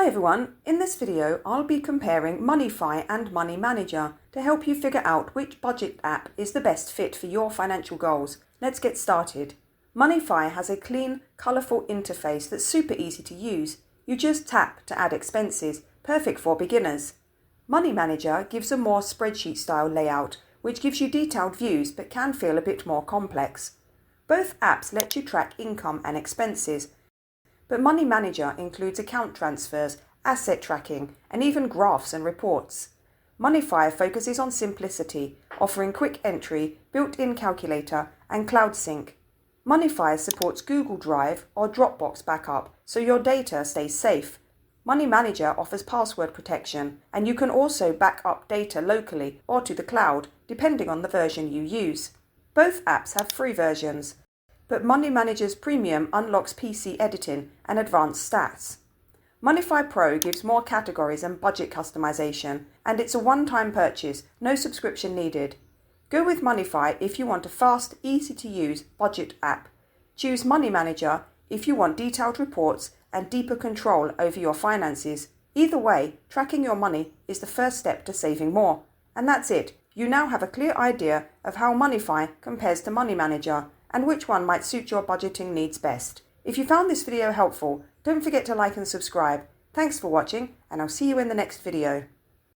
Hi everyone, in this video I'll be comparing Moneyfy and MoneyManager to help you figure out which budget app is the best fit for your financial goals. Let's get started. Moneyfy has a clean, colourful interface that's super easy to use. You just tap to add expenses, perfect for beginners. MoneyManager gives a more spreadsheet style layout, which gives you detailed views but can feel a bit more complex. Both apps let you track income and expenses, but MoneyManager includes account transfers, asset tracking, and even graphs and reports. Moneyfy focuses on simplicity, offering quick entry, built-in calculator, and cloud sync. Moneyfy supports Google Drive or Dropbox backup, so your data stays safe. MoneyManager offers password protection, and you can also back up data locally or to the cloud, depending on the version you use. Both apps have free versions, but MoneyManager's Premium unlocks PC editing and advanced stats. Moneyfy Pro gives more categories and budget customization, and it's a one-time purchase, no subscription needed. Go with Moneyfy if you want a fast, easy-to-use budget app. Choose MoneyManager if you want detailed reports and deeper control over your finances. Either way, tracking your money is the first step to saving more. And that's it. You now have a clear idea of how Moneyfy compares to MoneyManager and which one might suit your budgeting needs best. If you found this video helpful, don't forget to like and subscribe. Thanks for watching, and I'll see you in the next video.